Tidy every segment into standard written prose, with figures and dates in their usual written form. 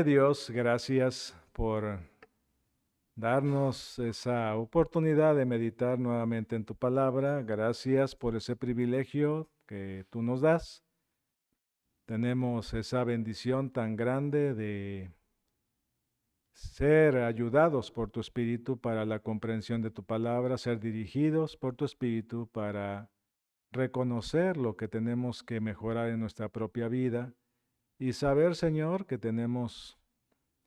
Dios, gracias por darnos esa oportunidad de meditar nuevamente en tu palabra. Gracias por ese privilegio que tú nos das. Tenemos esa bendición tan grande de ser ayudados por tu Espíritu para la comprensión de tu palabra, ser dirigidos por tu Espíritu para reconocer lo que tenemos que mejorar en nuestra propia vida y saber, Señor, que tenemos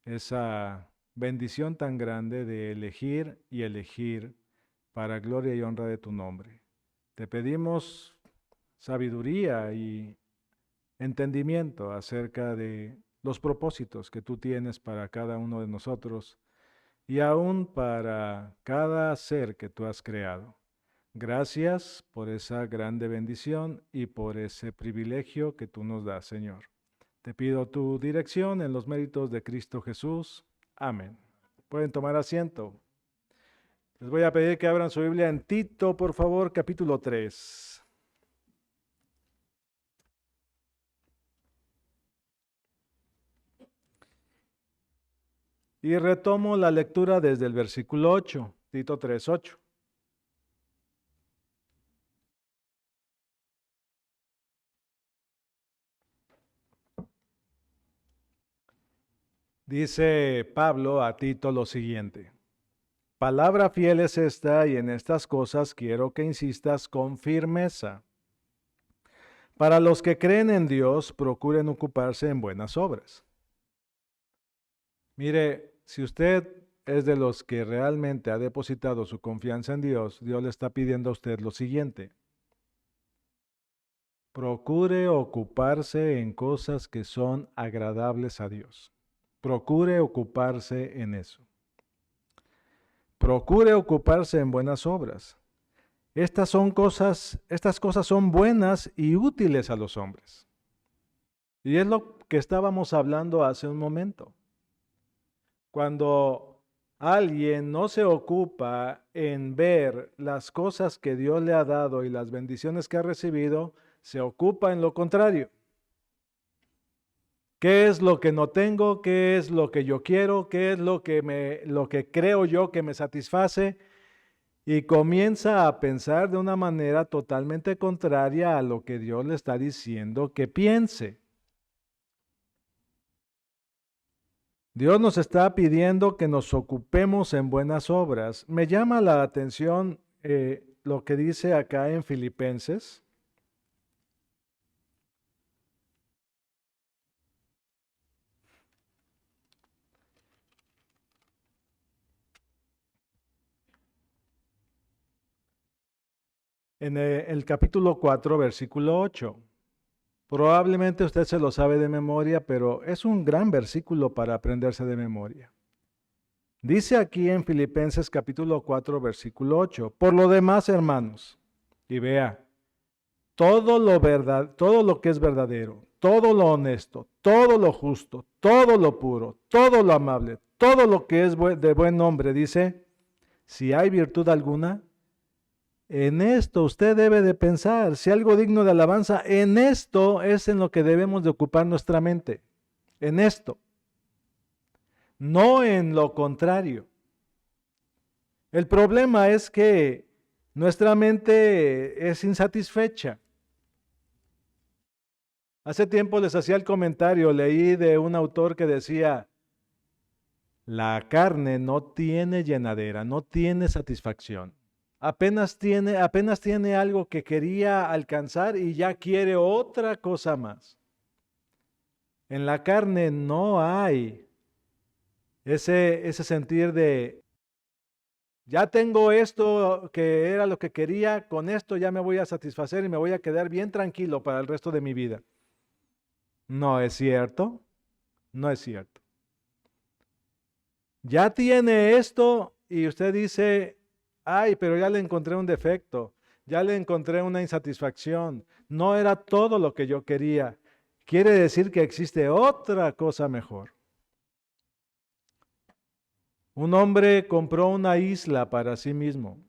esa bendición tan grande de elegir y elegir para gloria y honra de tu nombre. Te pedimos sabiduría y entendimiento acerca de los propósitos que tú tienes para cada uno de nosotros y aún para cada ser que tú has creado. Gracias por esa grande bendición y por ese privilegio que tú nos das, Señor. Te pido tu dirección en los méritos de Cristo Jesús. Amén. Pueden tomar asiento. Les voy a pedir que abran su Biblia en Tito, por favor, capítulo 3. Y retomo la lectura desde el versículo 8, Tito 3:8. Dice Pablo a Tito lo siguiente: palabra fiel es esta, y en estas cosas quiero que insistas con firmeza. Para los que creen en Dios, procuren ocuparse en buenas obras. Mire, si usted es de los que realmente ha depositado su confianza en Dios, Dios le está pidiendo a usted lo siguiente: procure ocuparse en cosas que son agradables a Dios. Procure ocuparse en eso. Procure ocuparse en buenas obras. Estas cosas son buenas y útiles a los hombres. Y es lo que estábamos hablando hace un momento. Cuando alguien no se ocupa en ver las cosas que Dios le ha dado y las bendiciones que ha recibido, se ocupa en lo contrario. ¿Qué es lo que no tengo? ¿Qué es lo que yo quiero? ¿Qué es lo que creo yo que me satisface? Y comienza a pensar de una manera totalmente contraria a lo que Dios le está diciendo que piense. Dios nos está pidiendo que nos ocupemos en buenas obras. Me llama la atención lo que dice acá en Filipenses. En el capítulo 4, versículo 8. Probablemente usted se lo sabe de memoria, pero es un gran versículo para aprenderse de memoria. Dice aquí en Filipenses capítulo 4, versículo 8, por lo demás, hermanos, y vea, todo lo que es verdadero, todo lo honesto, todo lo justo, todo lo puro, todo lo amable, todo lo que es de buen nombre, dice, si hay virtud alguna, en esto usted debe de pensar, si algo digno de alabanza, en esto es en lo que debemos de ocupar nuestra mente, en esto, no en lo contrario. El problema es que nuestra mente es insatisfecha. Hace tiempo les hacía el comentario, leí de un autor que decía, la carne no tiene llenadera, no tiene satisfacción. Apenas tiene algo que quería alcanzar y ya quiere otra cosa más. En la carne no hay ese sentir de, ya tengo esto que era lo que quería, con esto ya me voy a satisfacer y me voy a quedar bien tranquilo para el resto de mi vida. No es cierto, no es cierto. Ya tiene esto y usted dice, ay, pero ya le encontré un defecto, ya le encontré una insatisfacción, no era todo lo que yo quería. Quiere decir que existe otra cosa mejor. Un hombre compró una isla para sí mismo.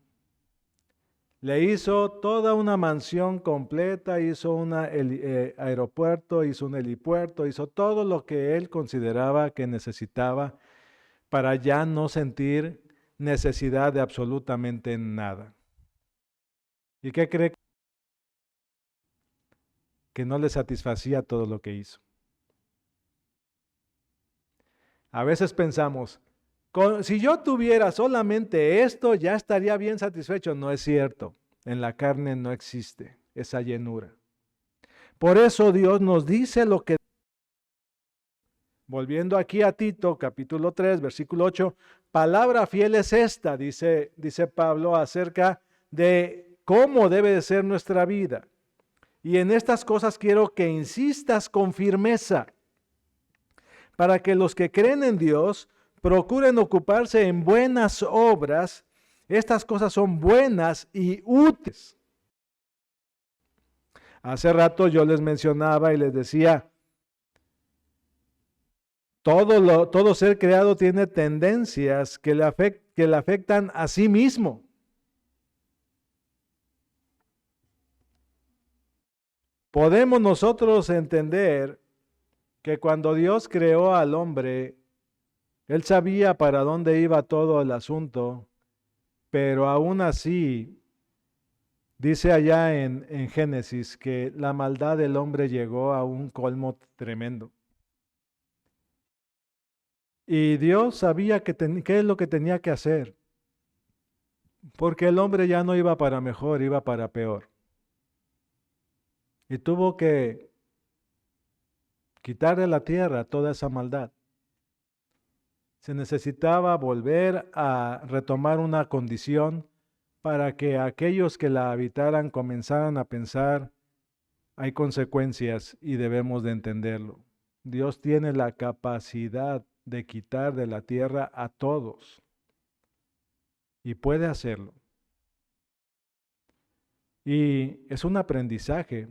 Le hizo toda una mansión completa, hizo un aeropuerto, hizo un helipuerto, hizo todo lo que él consideraba que necesitaba para ya no sentir necesidad de absolutamente nada. ¿Y qué cree? Que no le satisfacía todo lo que hizo. A veces pensamos, si yo tuviera solamente esto, ya estaría bien satisfecho. No es cierto. En la carne no existe esa llenura. Por eso Dios nos dice lo que... Volviendo aquí a Tito, capítulo 3, versículo 8, palabra fiel es esta, dice Pablo, acerca de cómo debe de ser nuestra vida. Y en estas cosas quiero que insistas con firmeza, para que los que creen en Dios procuren ocuparse en buenas obras. Estas cosas son buenas y útiles. Hace rato yo les mencionaba y les decía, todo ser creado tiene tendencias que le afectan a sí mismo. Podemos nosotros entender que cuando Dios creó al hombre, Él sabía para dónde iba todo el asunto, pero aún así, dice allá en Génesis que la maldad del hombre llegó a un colmo tremendo. Y Dios sabía qué es lo que tenía que hacer, porque el hombre ya no iba para mejor, iba para peor. Y tuvo que quitar de la tierra toda esa maldad. Se necesitaba volver a retomar una condición para que aquellos que la habitaran comenzaran a pensar, hay consecuencias y debemos de entenderlo. Dios tiene la capacidad de quitar de la tierra a todos y puede hacerlo. Y es un aprendizaje.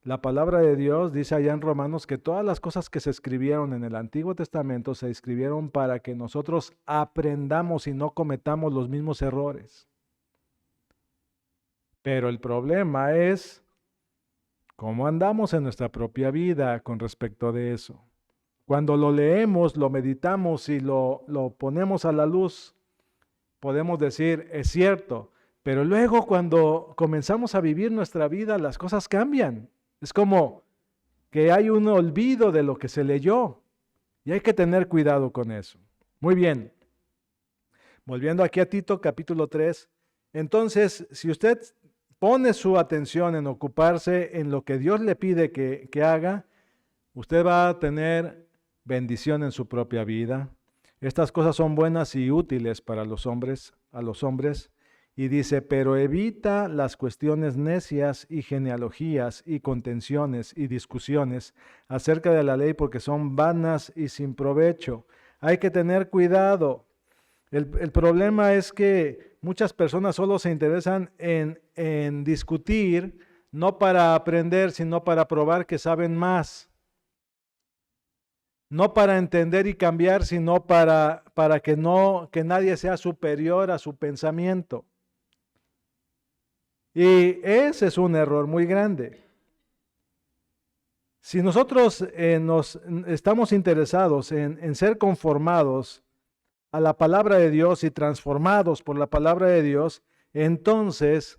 La palabra de Dios dice allá en Romanos que todas las cosas que se escribieron en el Antiguo Testamento se escribieron para que nosotros aprendamos y no cometamos los mismos errores. Pero el problema es cómo andamos en nuestra propia vida con respecto de eso. Cuando lo leemos, lo meditamos y lo ponemos a la luz, podemos decir, es cierto, pero luego cuando comenzamos a vivir nuestra vida, las cosas cambian. Es como que hay un olvido de lo que se leyó y hay que tener cuidado con eso. Muy bien. Volviendo aquí a Tito capítulo 3. Entonces, si usted pone su atención en ocuparse en lo que Dios le pide que haga, usted va a tener bendición en su propia vida. Estas cosas son buenas y útiles para los hombres, a los hombres. Y dice, pero evita las cuestiones necias y genealogías y contenciones y discusiones acerca de la ley porque son vanas y sin provecho. Hay que tener cuidado. El problema es que muchas personas solo se interesan en discutir, no para aprender, sino para probar que saben más. No para entender y cambiar, sino para que nadie sea superior a su pensamiento. Y ese es un error muy grande. Si nosotros estamos interesados en ser conformados a la palabra de Dios y transformados por la palabra de Dios, entonces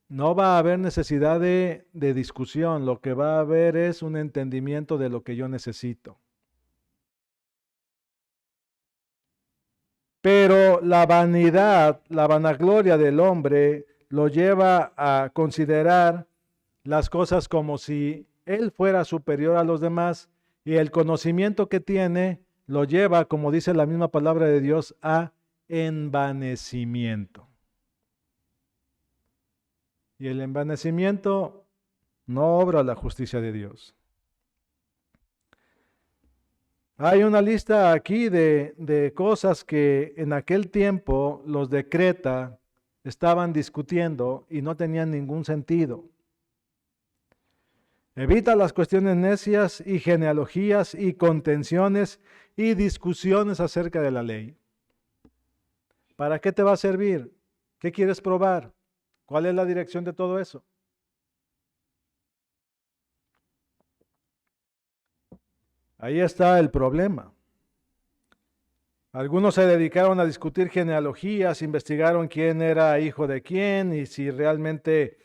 no va a haber necesidad de discusión. Lo que va a haber es un entendimiento de lo que yo necesito. Pero la vanidad, la vanagloria del hombre lo lleva a considerar las cosas como si él fuera superior a los demás y el conocimiento que tiene lo lleva, como dice la misma palabra de Dios, a envanecimiento. Y el envanecimiento no obra la justicia de Dios. Hay una lista aquí de cosas que en aquel tiempo los de Creta estaban discutiendo y no tenían ningún sentido. Evita las cuestiones necias y genealogías y contenciones y discusiones acerca de la ley. ¿Para qué te va a servir? ¿Qué quieres probar? ¿Cuál es la dirección de todo eso? Ahí está el problema. Algunos se dedicaron a discutir genealogías, investigaron quién era hijo de quién y si realmente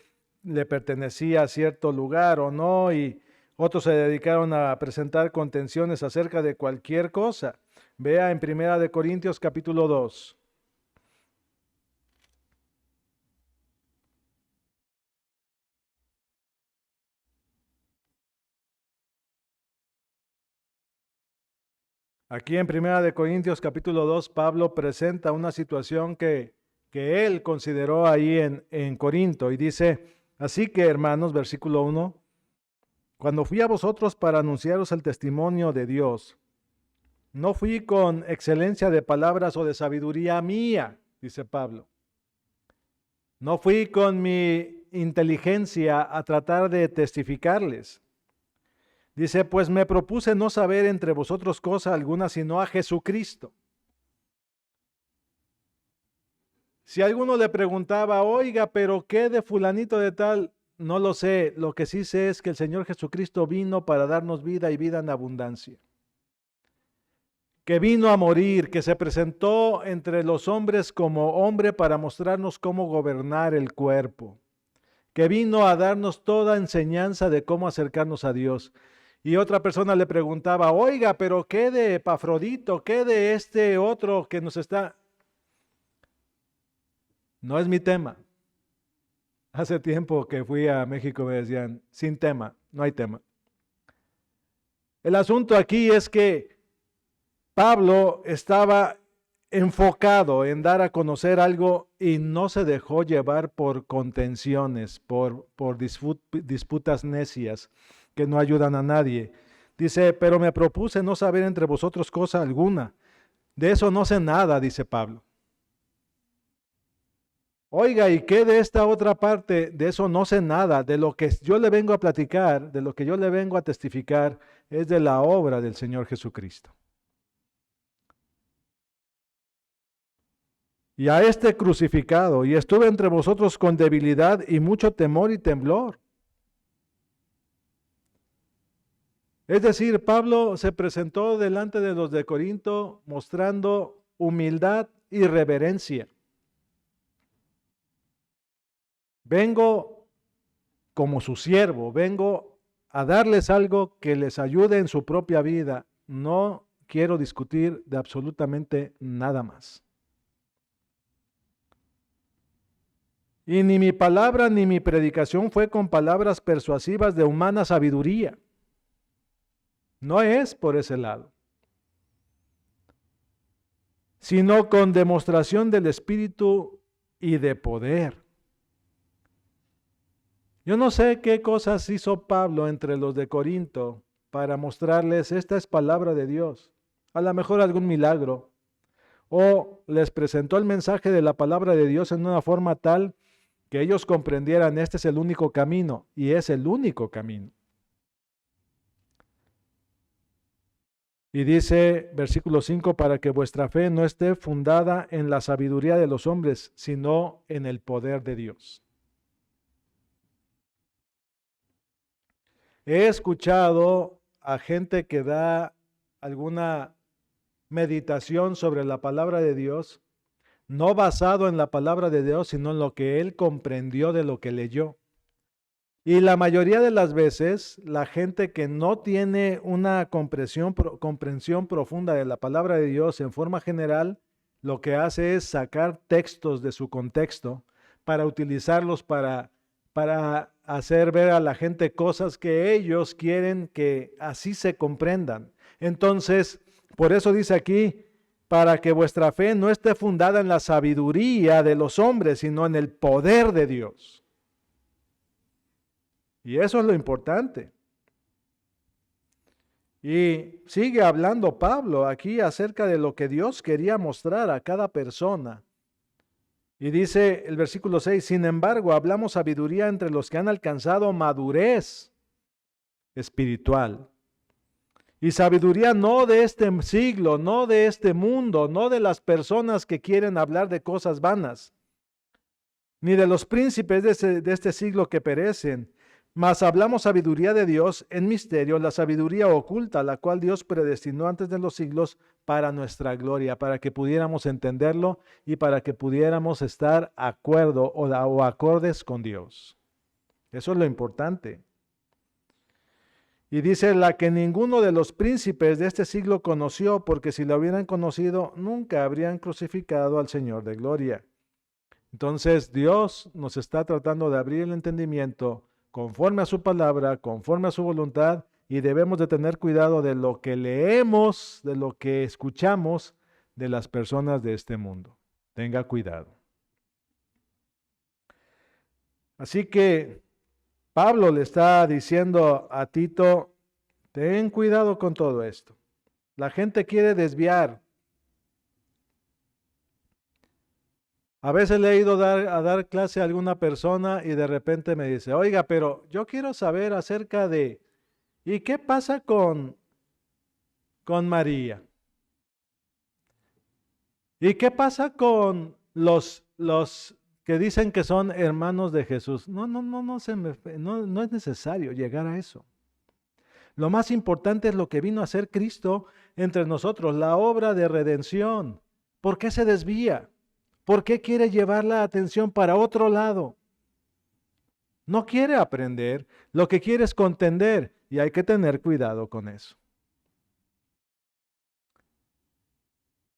le pertenecía a cierto lugar o no, y otros se dedicaron a presentar contenciones acerca de cualquier cosa. Vea en Primera de Corintios capítulo 2. Aquí en Primera de Corintios capítulo 2, Pablo presenta una situación que él consideró ahí en Corinto y dice, así que hermanos, versículo 1, cuando fui a vosotros para anunciaros el testimonio de Dios, no fui con excelencia de palabras o de sabiduría mía, dice Pablo. No fui con mi inteligencia a tratar de testificarles. Dice, pues me propuse no saber entre vosotros cosa alguna sino a Jesucristo. Si alguno le preguntaba, oiga, pero ¿qué de fulanito de tal? No lo sé. Lo que sí sé es que el Señor Jesucristo vino para darnos vida y vida en abundancia. Que vino a morir, que se presentó entre los hombres como hombre para mostrarnos cómo gobernar el cuerpo. Que vino a darnos toda enseñanza de cómo acercarnos a Dios. Y otra persona le preguntaba, oiga, pero ¿qué de Epafrodito? ¿Qué de este otro que nos está...? No es mi tema. Hace tiempo que fui a México me decían, sin tema, no hay tema. El asunto aquí es que Pablo estaba enfocado en dar a conocer algo y no se dejó llevar por contenciones, por disputas necias que no ayudan a nadie. Dice, pero me propuse no saber entre vosotros cosa alguna. De eso no sé nada, dice Pablo. Oiga, ¿y qué de esta otra parte? De eso no sé nada. De lo que yo le vengo a platicar, de lo que yo le vengo a testificar, es de la obra del Señor Jesucristo. Y a este crucificado, y estuve entre vosotros con debilidad y mucho temor y temblor. Es decir, Pablo se presentó delante de los de Corinto mostrando humildad y reverencia. Vengo como su siervo, vengo a darles algo que les ayude en su propia vida. No quiero discutir de absolutamente nada más. Y ni mi palabra ni mi predicación fue con palabras persuasivas de humana sabiduría. No es por ese lado, sino con demostración del Espíritu y de poder. Yo no sé qué cosas hizo Pablo entre los de Corinto para mostrarles esta es palabra de Dios. A lo mejor algún milagro. O les presentó el mensaje de la palabra de Dios en una forma tal que ellos comprendieran este es el único camino y es el único camino. Y dice versículo 5, para que vuestra fe no esté fundada en la sabiduría de los hombres, sino en el poder de Dios. He escuchado a gente que da alguna meditación sobre la palabra de Dios, no basado en la palabra de Dios, sino en lo que él comprendió de lo que leyó. Y la mayoría de las veces, la gente que no tiene una comprensión profunda de la palabra de Dios en forma general, lo que hace es sacar textos de su contexto para utilizarlos para hacer ver a la gente cosas que ellos quieren que así se comprendan. Entonces, por eso dice aquí, para que vuestra fe no esté fundada en la sabiduría de los hombres, sino en el poder de Dios. Y eso es lo importante. Y sigue hablando Pablo aquí acerca de lo que Dios quería mostrar a cada persona. Y dice el versículo 6, sin embargo, hablamos sabiduría entre los que han alcanzado madurez espiritual. Y sabiduría no de este siglo, no de este mundo, no de las personas que quieren hablar de cosas vanas, ni de los príncipes de este siglo que perecen, mas hablamos sabiduría de Dios en misterio, la sabiduría oculta, la cual Dios predestinó antes de los siglos para nuestra gloria, para que pudiéramos entenderlo y para que pudiéramos estar acuerdo o acordes con Dios. Eso es lo importante. Y dice, la que ninguno de los príncipes de este siglo conoció, porque si la hubieran conocido, nunca habrían crucificado al Señor de gloria. Entonces Dios nos está tratando de abrir el entendimiento conforme a su palabra, conforme a su voluntad, y debemos de tener cuidado de lo que leemos, de lo que escuchamos de las personas de este mundo. Tenga cuidado. Así que Pablo le está diciendo a Tito, ten cuidado con todo esto. La gente quiere desviar. A veces le he ido a dar clase a alguna persona y de repente me dice, oiga, pero yo quiero saber acerca de, ¿y qué pasa con María? ¿Y qué pasa con los que dicen que son hermanos de Jesús? No es necesario llegar a eso. Lo más importante es lo que vino a hacer Cristo entre nosotros, la obra de redención. ¿Por qué se desvía? ¿Por qué quiere llevar la atención para otro lado? No quiere aprender, lo que quiere es contender y hay que tener cuidado con eso.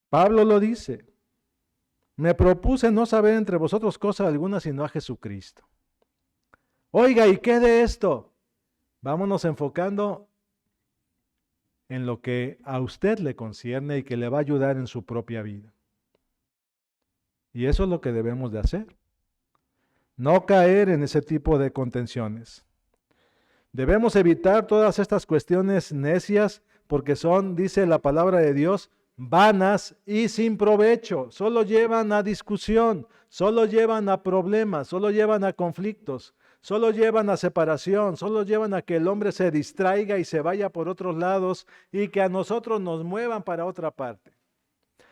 Pablo lo dice, me propuse no saber entre vosotros cosa alguna sino a Jesucristo. Oiga, ¿y qué de esto? Vámonos enfocando en lo que a usted le concierne y que le va a ayudar en su propia vida. Y eso es lo que debemos de hacer. No caer en ese tipo de contenciones. Debemos evitar todas estas cuestiones necias porque son, dice la palabra de Dios, vanas y sin provecho. Solo llevan a discusión, solo llevan a problemas, solo llevan a conflictos, solo llevan a separación, solo llevan a que el hombre se distraiga y se vaya por otros lados y que a nosotros nos muevan para otra parte.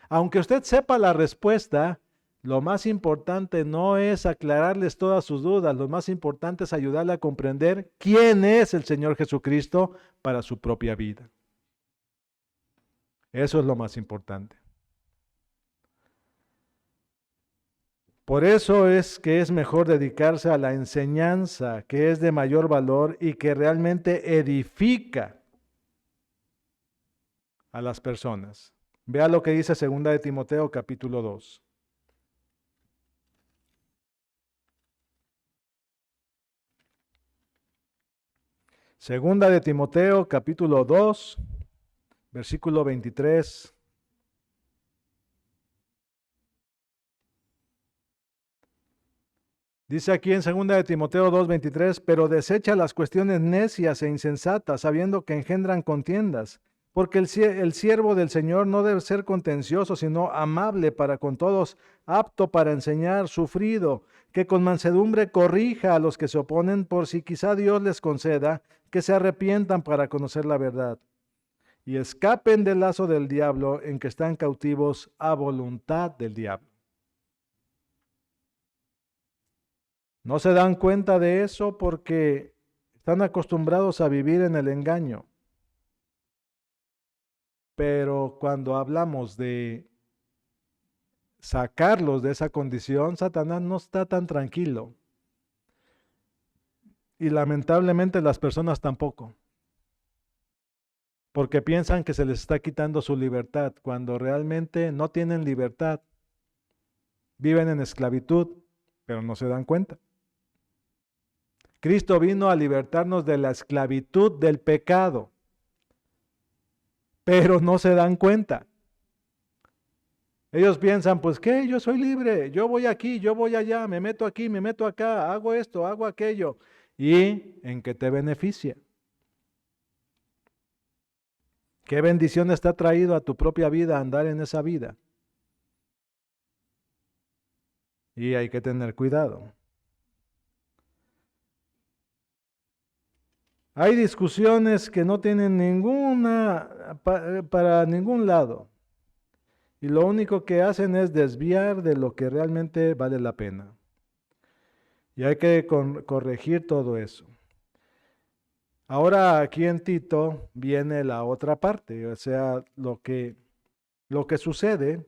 Aunque usted sepa la respuesta, lo más importante no es aclararles todas sus dudas, lo más importante es ayudarle a comprender quién es el Señor Jesucristo para su propia vida. Eso es lo más importante. Por eso es que es mejor dedicarse a la enseñanza que es de mayor valor y que realmente edifica a las personas. Vea lo que dice 2 de Timoteo capítulo 2. Segunda de Timoteo, capítulo 2, versículo 23. Dice aquí en segunda de Timoteo 2, 23, pero desecha las cuestiones necias e insensatas, sabiendo que engendran contiendas, porque el siervo del Señor no debe ser contencioso, sino amable para con todos, apto para enseñar, sufrido, que con mansedumbre corrija a los que se oponen, por si quizá Dios les conceda que se arrepientan para conocer la verdad y escapen del lazo del diablo en que están cautivos a voluntad del diablo. No se dan cuenta de eso porque están acostumbrados a vivir en el engaño. Pero cuando hablamos de sacarlos de esa condición, Satanás no está tan tranquilo. Y lamentablemente las personas tampoco. Porque piensan que se les está quitando su libertad, cuando realmente no tienen libertad. Viven en esclavitud, pero no se dan cuenta. Cristo vino a libertarnos de la esclavitud del pecado, pero no se dan cuenta. Ellos piensan, pues ¿qué? Yo soy libre, yo voy aquí, yo voy allá, me meto aquí, me meto acá, hago esto, hago aquello. ¿Y en qué te beneficia? ¿Qué bendición está traído a tu propia vida andar en esa vida? Y hay que tener cuidado. Hay discusiones que no tienen ninguna para ningún lado. Y lo único que hacen es desviar de lo que realmente vale la pena. Y hay que corregir todo eso. Ahora aquí en Tito viene la otra parte, o sea, lo que sucede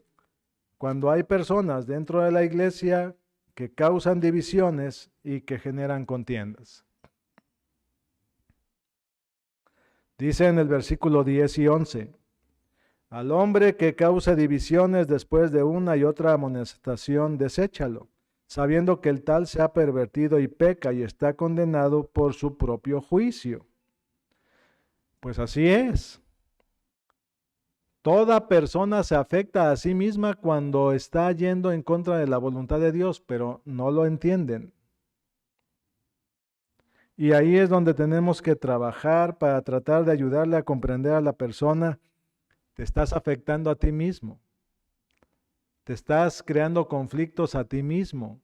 cuando hay personas dentro de la iglesia que causan divisiones y que generan contiendas. Dice en el versículo 10 y 11, al hombre que causa divisiones después de una y otra amonestación, deséchalo, sabiendo que el tal se ha pervertido y peca y está condenado por su propio juicio. Pues así es. Toda persona se afecta a sí misma cuando está yendo en contra de la voluntad de Dios, pero no lo entienden. Y ahí es donde tenemos que trabajar para tratar de ayudarle a comprender a la persona. Te estás afectando a ti mismo. Te estás creando conflictos a ti mismo.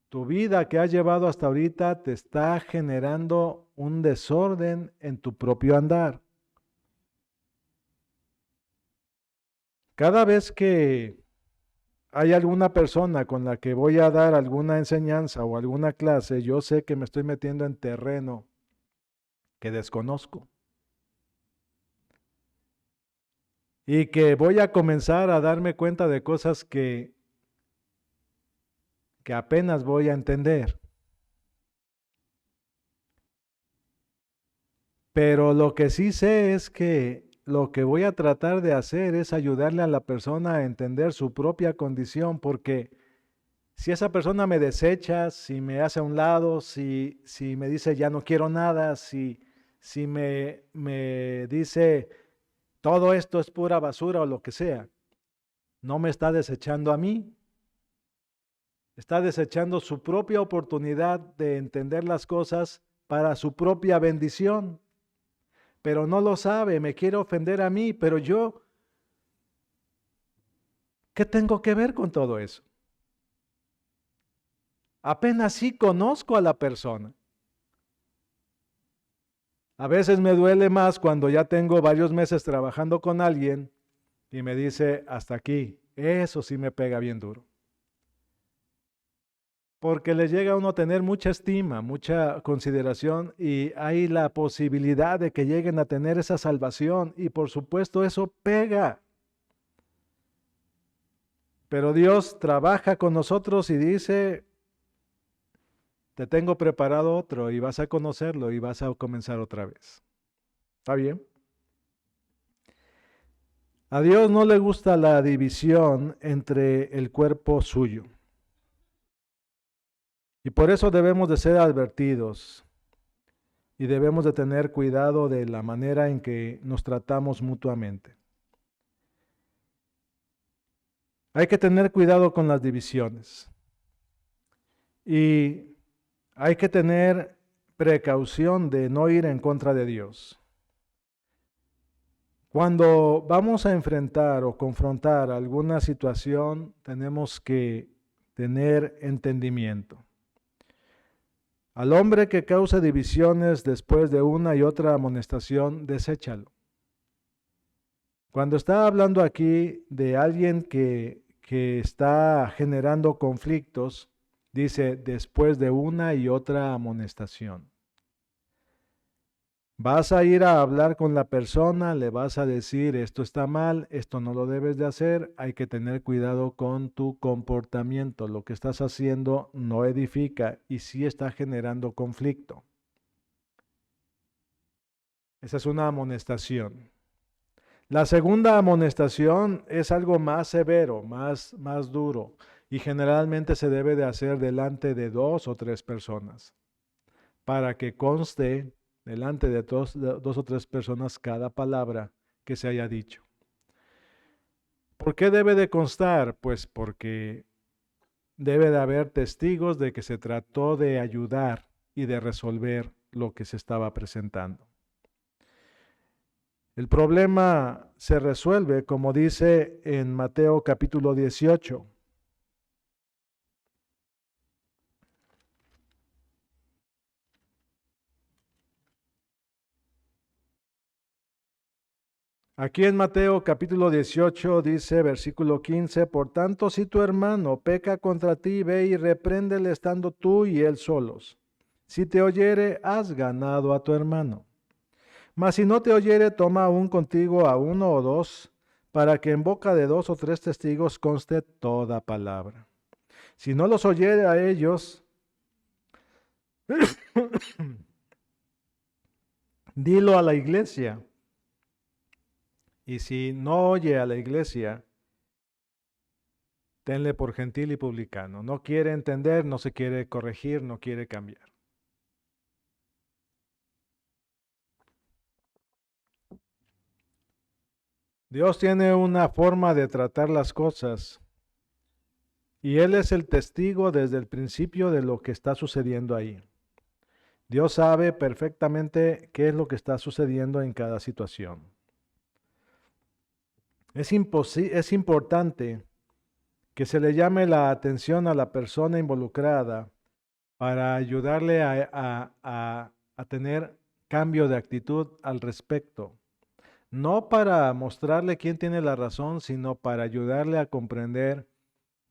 Tu vida que has llevado hasta ahorita te está generando un desorden en tu propio andar. Cada vez que hay alguna persona con la que voy a dar alguna enseñanza o alguna clase, yo sé que me estoy metiendo en terreno que desconozco y que voy a comenzar a darme cuenta de cosas que apenas voy a entender. Pero lo que sí sé es que lo que voy a tratar de hacer es ayudarle a la persona a entender su propia condición, porque si esa persona me desecha, si me hace a un lado, si me dice ya no quiero nada, si me dice todo esto es pura basura o lo que sea, no me está desechando a mí, está desechando su propia oportunidad de entender las cosas para su propia bendición, pero no lo sabe, me quiere ofender a mí, pero yo, ¿qué tengo que ver con todo eso? Apenas sí conozco a la persona. A veces me duele más cuando ya tengo varios meses trabajando con alguien y me dice, hasta aquí, eso sí me pega bien duro. Porque le llega a uno a tener mucha estima, mucha consideración y hay la posibilidad de que lleguen a tener esa salvación y por supuesto eso pega. Pero Dios trabaja con nosotros y dice, te tengo preparado otro y vas a conocerlo y vas a comenzar otra vez. ¿Está bien? A Dios no le gusta la división entre el cuerpo suyo. Y por eso debemos de ser advertidos y debemos de tener cuidado de la manera en que nos tratamos mutuamente. Hay que tener cuidado con las divisiones y hay que tener precaución de no ir en contra de Dios. Cuando vamos a enfrentar o confrontar alguna situación, tenemos que tener entendimiento. Al hombre que causa divisiones después de una y otra amonestación, deséchalo. Cuando está hablando aquí de alguien que está generando conflictos, dice después de una y otra amonestación. Vas a ir a hablar con la persona, le vas a decir esto está mal, esto no lo debes de hacer, hay que tener cuidado con tu comportamiento, lo que estás haciendo no edifica y sí está generando conflicto. Esa es una amonestación. La segunda amonestación es algo más severo, más duro y generalmente se debe de hacer delante de 2 o 3 personas para que conste delante de dos o tres personas cada palabra que se haya dicho. ¿Por qué debe de constar? Pues porque debe de haber testigos de que se trató de ayudar y de resolver lo que se estaba presentando. El problema se resuelve, como dice en Mateo capítulo 18. Aquí en Mateo capítulo 18 dice, versículo 15, por tanto, si tu hermano peca contra ti, ve y repréndele estando tú y él solos. Si te oyere, has ganado a tu hermano. Mas si no te oyere, toma aún contigo a uno o dos, para que en boca de 2 o 3 testigos conste toda palabra. Si no los oyere a ellos, dilo a la iglesia. Y si no oye a la iglesia, tenle por gentil y publicano. No quiere entender, no se quiere corregir, no quiere cambiar. Dios tiene una forma de tratar las cosas y Él es el testigo desde el principio de lo que está sucediendo ahí. Dios sabe perfectamente qué es lo que está sucediendo en cada situación. Es importante que se le llame la atención a la persona involucrada para ayudarle a tener cambio de actitud al respecto. No para mostrarle quién tiene la razón, sino para ayudarle a comprender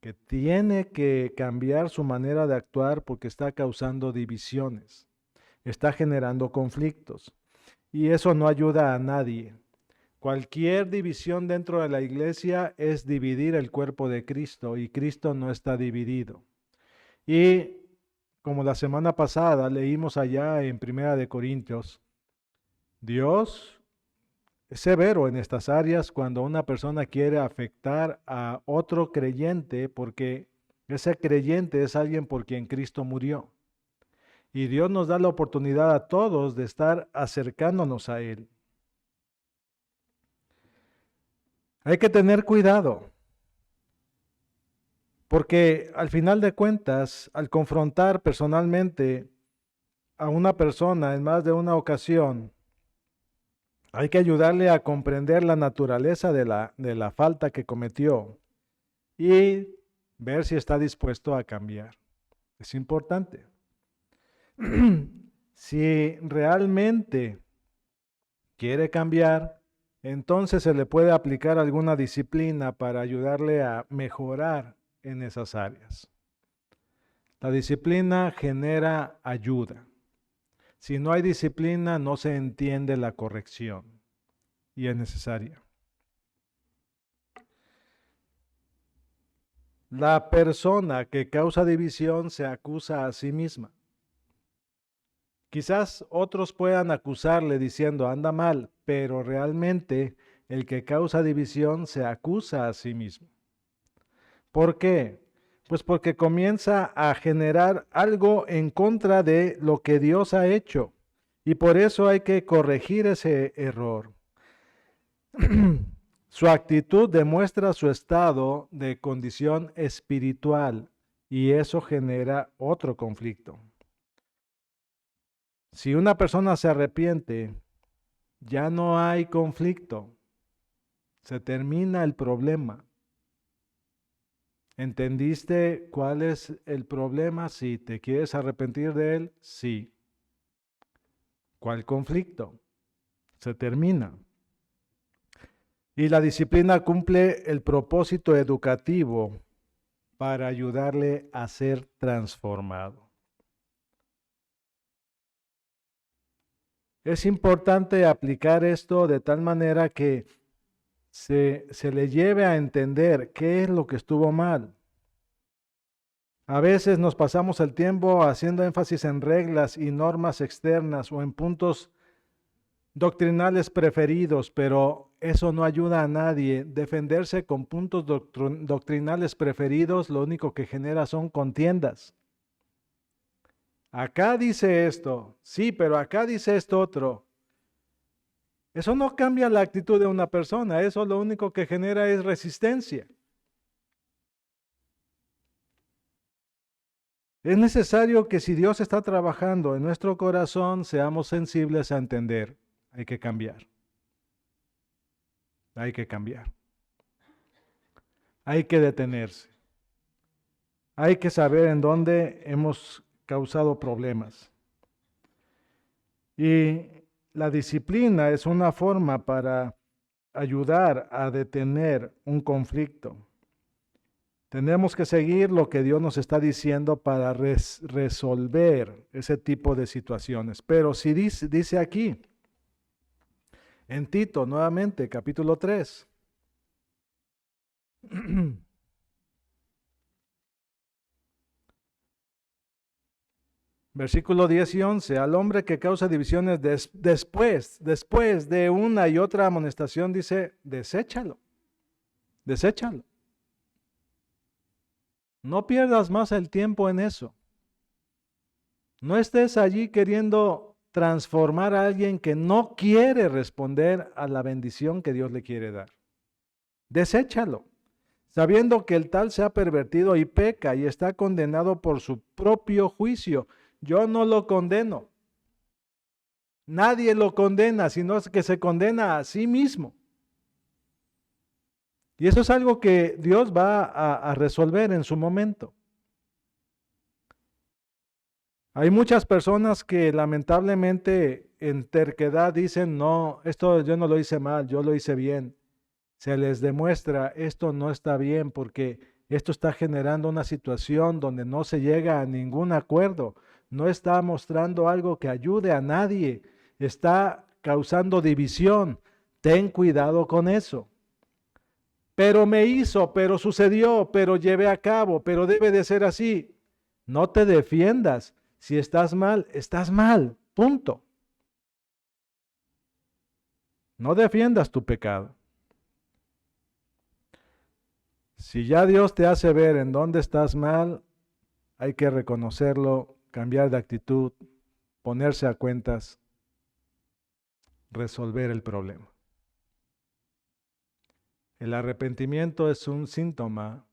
que tiene que cambiar su manera de actuar porque está causando divisiones, está generando conflictos y eso no ayuda a nadie. Cualquier división dentro de la iglesia es dividir el cuerpo de Cristo y Cristo no está dividido. Y como la semana pasada leímos allá en Primera de Corintios, Dios es severo en estas áreas cuando una persona quiere afectar a otro creyente porque ese creyente es alguien por quien Cristo murió. Y Dios nos da la oportunidad a todos de estar acercándonos a Él. Hay que tener cuidado, porque al final de cuentas, al confrontar personalmente a una persona en más de una ocasión, hay que ayudarle a comprender la naturaleza de la falta que cometió y ver si está dispuesto a cambiar. Es importante. Si realmente quiere cambiar, entonces se le puede aplicar alguna disciplina para ayudarle a mejorar en esas áreas. La disciplina genera ayuda. Si no hay disciplina, no se entiende la corrección y es necesaria. La persona que causa división se acusa a sí misma. Quizás otros puedan acusarle diciendo anda mal, pero realmente el que causa división se acusa a sí mismo. ¿Por qué? Pues porque comienza a generar algo en contra de lo que Dios ha hecho y por eso hay que corregir ese error. Su actitud demuestra su estado de condición espiritual y eso genera otro conflicto. Si una persona se arrepiente, ya no hay conflicto, se termina el problema. ¿Entendiste cuál es el problema? Si te quieres arrepentir de él, sí. ¿Cuál conflicto? Se termina. Y la disciplina cumple el propósito educativo para ayudarle a ser transformado. Es importante aplicar esto de tal manera que se le lleve a entender qué es lo que estuvo mal. A veces nos pasamos el tiempo haciendo énfasis en reglas y normas externas o en puntos doctrinales preferidos, pero eso no ayuda a nadie. Defenderse con puntos doctrinales preferidos lo único que genera son contiendas. Acá dice esto, sí, pero acá dice esto otro. Eso no cambia la actitud de una persona, eso lo único que genera es resistencia. Es necesario que si Dios está trabajando en nuestro corazón, seamos sensibles a entender. Hay que cambiar. Hay que cambiar. Hay que detenerse. Hay que saber en dónde hemos causado problemas. Y la disciplina es una forma para ayudar a detener un conflicto. Tenemos que seguir lo que Dios nos está diciendo para resolver ese tipo de situaciones. Pero si dice aquí, en Tito, nuevamente, capítulo 3. Versículo 10 y 11, al hombre que causa divisiones después de una y otra amonestación, dice, deséchalo. No pierdas más el tiempo en eso. No estés allí queriendo transformar a alguien que no quiere responder a la bendición que Dios le quiere dar. Deséchalo, sabiendo que el tal se ha pervertido y peca y está condenado por su propio juicio. Yo no lo condeno. Nadie lo condena, sino que se condena a sí mismo. Y eso es algo que Dios va a resolver en su momento. Hay muchas personas que lamentablemente en terquedad dicen, no, esto yo no lo hice mal, yo lo hice bien. Se les demuestra, esto no está bien porque esto está generando una situación donde no se llega a ningún acuerdo. No está mostrando algo que ayude a nadie. Está causando división. Ten cuidado con eso. Pero me hizo, pero sucedió, pero llevé a cabo, pero debe de ser así. No te defiendas. Si estás mal, punto. No defiendas tu pecado. Si ya Dios te hace ver en dónde estás mal, hay que reconocerlo, cambiar de actitud, ponerse a cuentas, resolver el problema. El arrepentimiento es un síntoma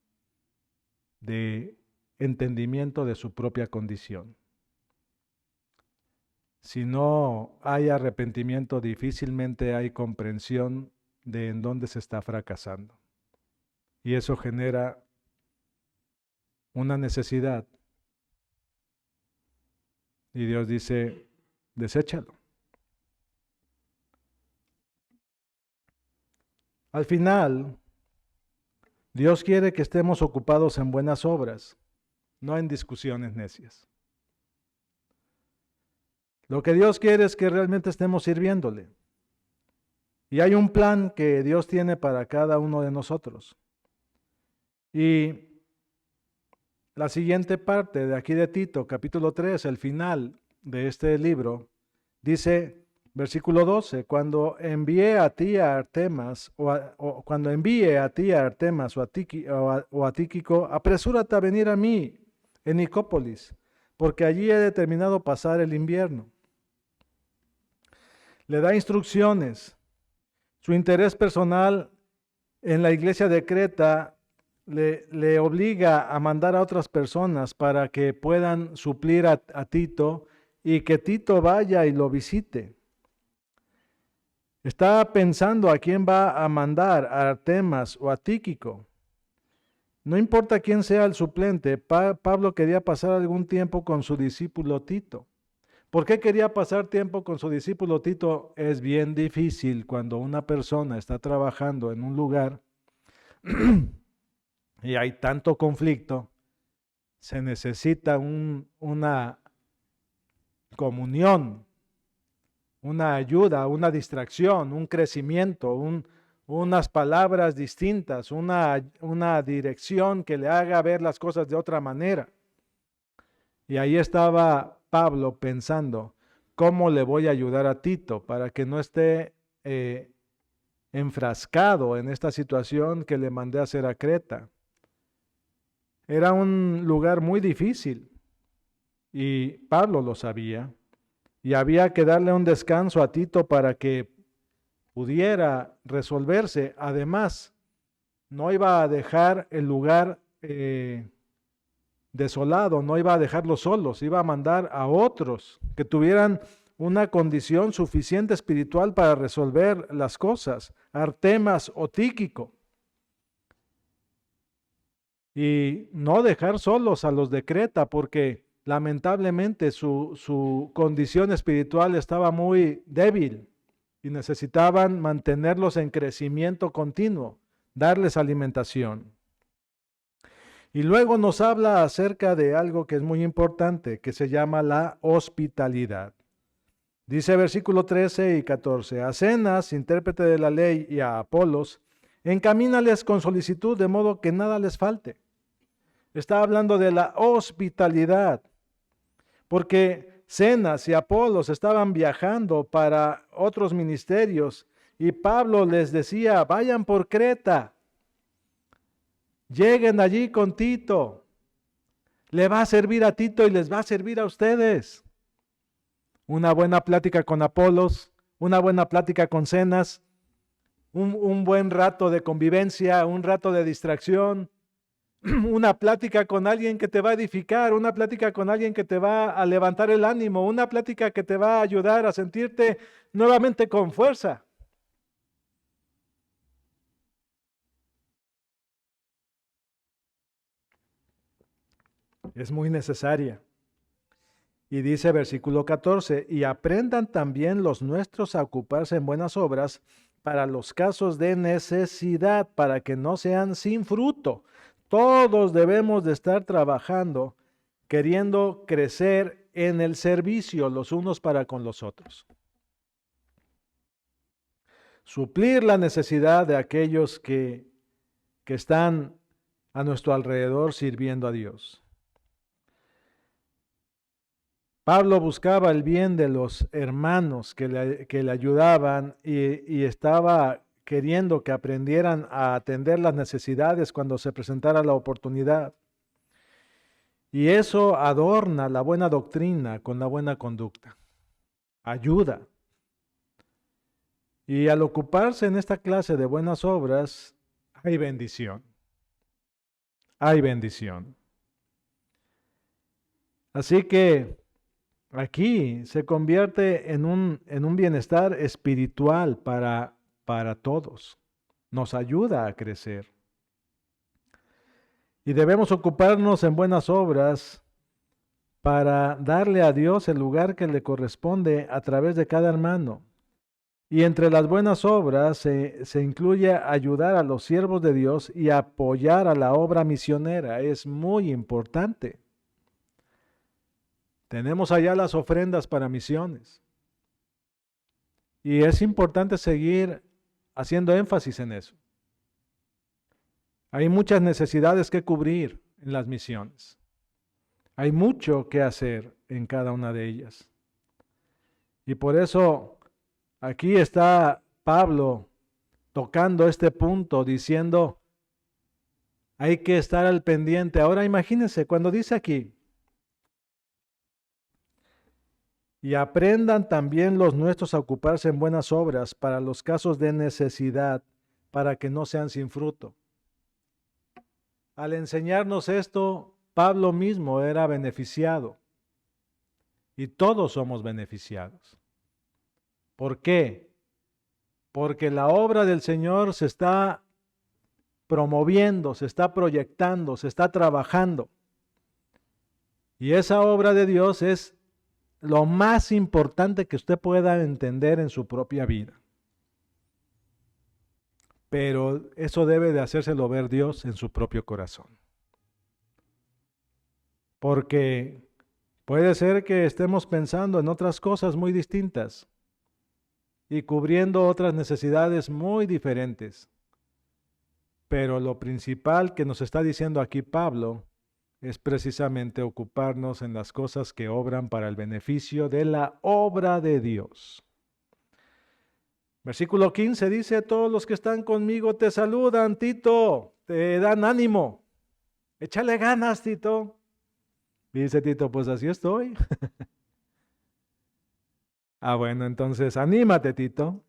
de entendimiento de su propia condición. Si no hay arrepentimiento, difícilmente hay comprensión de en dónde se está fracasando. Y eso genera una necesidad. Y Dios dice, deséchalo. Al final, Dios quiere que estemos ocupados en buenas obras, no en discusiones necias. Lo que Dios quiere es que realmente estemos sirviéndole. Y hay un plan que Dios tiene para cada uno de nosotros. Y la siguiente parte de aquí de Tito, capítulo 3, el final de este libro, dice, versículo 12, cuando envíe a ti a Artemas o a Tíquico, apresúrate a venir a mí en Nicópolis, porque allí he determinado pasar el invierno. Le da instrucciones. Su interés personal en la iglesia de Creta le obliga a mandar a otras personas para que puedan suplir a Tito y que Tito vaya y lo visite. Está pensando a quién va a mandar, a Artemas o a Tíquico. No importa quién sea el suplente, Pablo quería pasar algún tiempo con su discípulo Tito. ¿Por qué quería pasar tiempo con su discípulo Tito? Es bien difícil cuando una persona está trabajando en un lugar y hay tanto conflicto, se necesita una comunión, una ayuda, una distracción, un crecimiento, unas palabras distintas, una dirección que le haga ver las cosas de otra manera. Y ahí estaba Pablo pensando, ¿cómo le voy a ayudar a Tito para que no esté enfrascado en esta situación que le mandé a hacer a Creta? Era un lugar muy difícil y Pablo lo sabía y había que darle un descanso a Tito para que pudiera resolverse. Además, no iba a dejar el lugar desolado, no iba a dejarlos solos, iba a mandar a otros que tuvieran una condición suficiente espiritual para resolver las cosas, Artemas o Tíquico. Y no dejar solos a los de Creta, porque lamentablemente su condición espiritual estaba muy débil y necesitaban mantenerlos en crecimiento continuo, darles alimentación. Y luego nos habla acerca de algo que es muy importante, que se llama la hospitalidad. Dice versículo 13 y 14, a Zenas, intérprete de la ley, y a Apolos, encamínales con solicitud de modo que nada les falte. Está hablando de la hospitalidad, porque Zenas y Apolos estaban viajando para otros ministerios y Pablo les decía, vayan por Creta, lleguen allí con Tito, le va a servir a Tito y les va a servir a ustedes. Una buena plática con Apolos, una buena plática con Zenas, un buen rato de convivencia, un rato de distracción, una plática con alguien que te va a edificar, una plática con alguien que te va a levantar el ánimo, una plática que te va a ayudar a sentirte nuevamente con fuerza. Es muy necesaria. Y dice versículo 14, y aprendan también los nuestros a ocuparse en buenas obras para los casos de necesidad, para que no sean sin fruto. Todos debemos de estar trabajando, queriendo crecer en el servicio los unos para con los otros. Suplir la necesidad de aquellos que están a nuestro alrededor sirviendo a Dios. Pablo buscaba el bien de los hermanos que le ayudaban y estaba queriendo que aprendieran a atender las necesidades cuando se presentara la oportunidad. Y eso adorna la buena doctrina con la buena conducta. Ayuda. Y al ocuparse en esta clase de buenas obras, hay bendición. Hay bendición. Así que aquí se convierte en un bienestar espiritual para todos. Nos ayuda a crecer. Y debemos ocuparnos en buenas obras para darle a Dios el lugar que le corresponde a través de cada hermano. Y entre las buenas obras se incluye ayudar a los siervos de Dios y apoyar a la obra misionera. Es muy importante. Tenemos allá las ofrendas para misiones. Y es importante seguir haciendo énfasis en eso. Hay muchas necesidades que cubrir en las misiones. Hay mucho que hacer en cada una de ellas. Y por eso aquí está Pablo tocando este punto, diciendo, hay que estar al pendiente. Ahora imagínense, cuando dice aquí, y aprendan también los nuestros a ocuparse en buenas obras para los casos de necesidad, para que no sean sin fruto. Al enseñarnos esto, Pablo mismo era beneficiado. Y todos somos beneficiados. ¿Por qué? Porque la obra del Señor se está promoviendo, se está proyectando, se está trabajando. Y esa obra de Dios es lo más importante que usted pueda entender en su propia vida. Pero eso debe de hacérselo ver Dios en su propio corazón. Porque puede ser que estemos pensando en otras cosas muy distintas y cubriendo otras necesidades muy diferentes. Pero lo principal que nos está diciendo aquí Pablo es precisamente ocuparnos en las cosas que obran para el beneficio de la obra de Dios. Versículo 15 dice, todos los que están conmigo te saludan, Tito, te dan ánimo. Échale ganas, Tito. Y dice Tito, pues así estoy. Bueno, entonces anímate, Tito.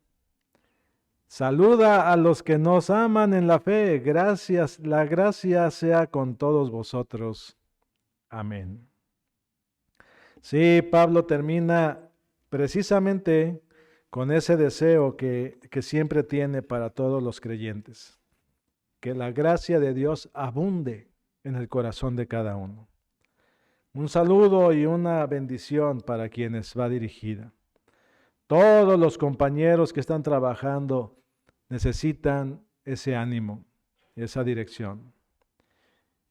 Saluda a los que nos aman en la fe. Gracias, la gracia sea con todos vosotros. Amén. Sí, Pablo termina precisamente con ese deseo que siempre tiene para todos los creyentes. Que la gracia de Dios abunde en el corazón de cada uno. Un saludo y una bendición para quienes va dirigida. Todos los compañeros que están trabajando necesitan ese ánimo, esa dirección.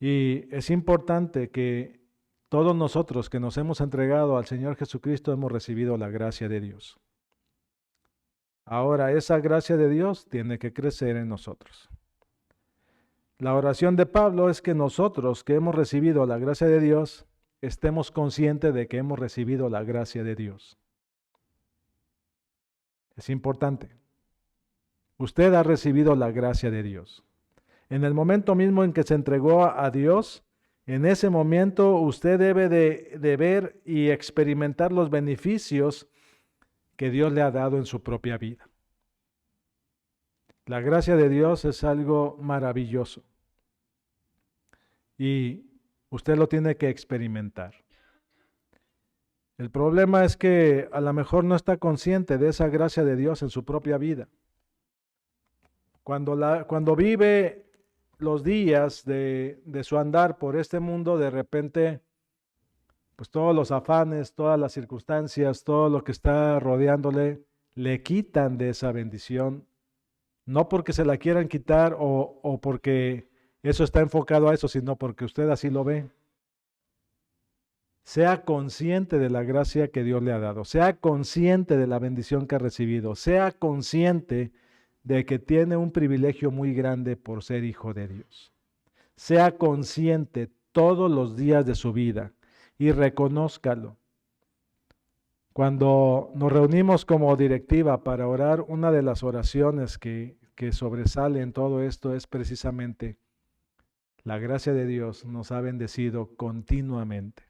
Y es importante que todos nosotros que nos hemos entregado al Señor Jesucristo hemos recibido la gracia de Dios. Ahora, esa gracia de Dios tiene que crecer en nosotros. La oración de Pablo es que nosotros que hemos recibido la gracia de Dios, estemos conscientes de que hemos recibido la gracia de Dios. Es importante. Usted ha recibido la gracia de Dios. En el momento mismo en que se entregó a Dios, en ese momento usted debe de ver y experimentar los beneficios que Dios le ha dado en su propia vida. La gracia de Dios es algo maravilloso y usted lo tiene que experimentar. El problema es que a lo mejor no está consciente de esa gracia de Dios en su propia vida. Cuando vive los días de su andar por este mundo, de repente, pues todos los afanes, todas las circunstancias, todo lo que está rodeándole, le quitan de esa bendición. No porque se la quieran quitar o porque eso está enfocado a eso, sino porque usted así lo ve. Sea consciente de la gracia que Dios le ha dado, sea consciente de la bendición que ha recibido, sea consciente de que tiene un privilegio muy grande por ser hijo de Dios. Sea consciente todos los días de su vida y reconózcalo. Cuando nos reunimos como directiva para orar, una de las oraciones que sobresale en todo esto es precisamente: la gracia de Dios nos ha bendecido continuamente.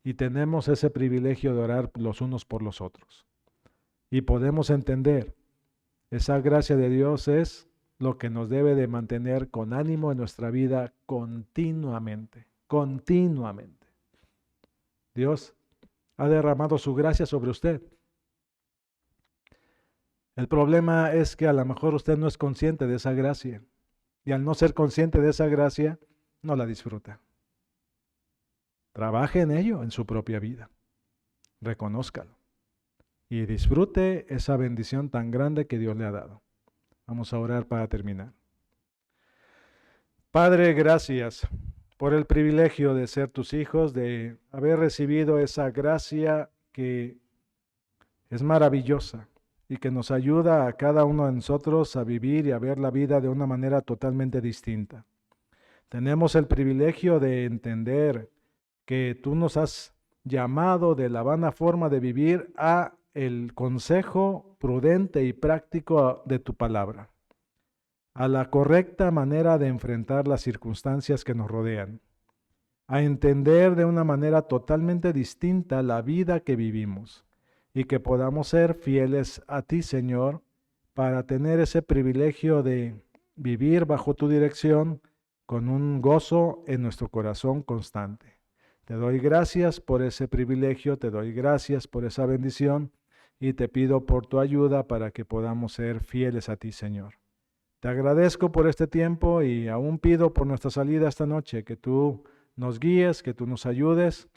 Y tenemos ese privilegio de orar los unos por los otros. Y podemos entender, esa gracia de Dios es lo que nos debe de mantener con ánimo en nuestra vida continuamente, continuamente. Dios ha derramado su gracia sobre usted. El problema es que a lo mejor usted no es consciente de esa gracia y al no ser consciente de esa gracia, no la disfruta. Trabaje en ello en su propia vida. Reconózcalo y disfrute esa bendición tan grande que Dios le ha dado. Vamos a orar para terminar. Padre, gracias por el privilegio de ser tus hijos, de haber recibido esa gracia que es maravillosa y que nos ayuda a cada uno de nosotros a vivir y a ver la vida de una manera totalmente distinta. Tenemos el privilegio de entender que tú nos has llamado de la vana forma de vivir a el consejo prudente y práctico de tu palabra, a la correcta manera de enfrentar las circunstancias que nos rodean, a entender de una manera totalmente distinta la vida que vivimos y que podamos ser fieles a ti, Señor, para tener ese privilegio de vivir bajo tu dirección con un gozo en nuestro corazón constante. Te doy gracias por ese privilegio, te doy gracias por esa bendición y te pido por tu ayuda para que podamos ser fieles a ti, Señor. Te agradezco por este tiempo y aún pido por nuestra salida esta noche que tú nos guíes, que tú nos ayudes.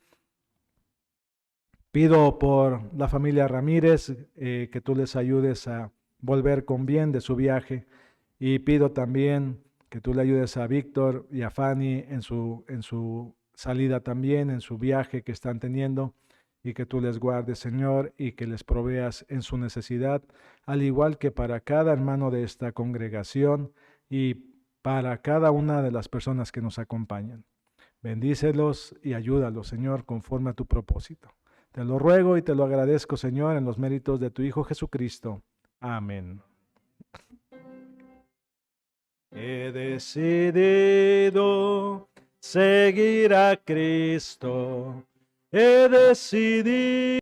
Pido por la familia Ramírez que tú les ayudes a volver con bien de su viaje y pido también que tú le ayudes a Víctor y a Fanny en su salida también, en su viaje que están teniendo y que tú les guardes, Señor, y que les proveas en su necesidad, al igual que para cada hermano de esta congregación y para cada una de las personas que nos acompañan. Bendícelos y ayúdalos, Señor, conforme a tu propósito. Te lo ruego y te lo agradezco, Señor, en los méritos de tu Hijo Jesucristo. Amén. He decidido seguir a Cristo. He decidido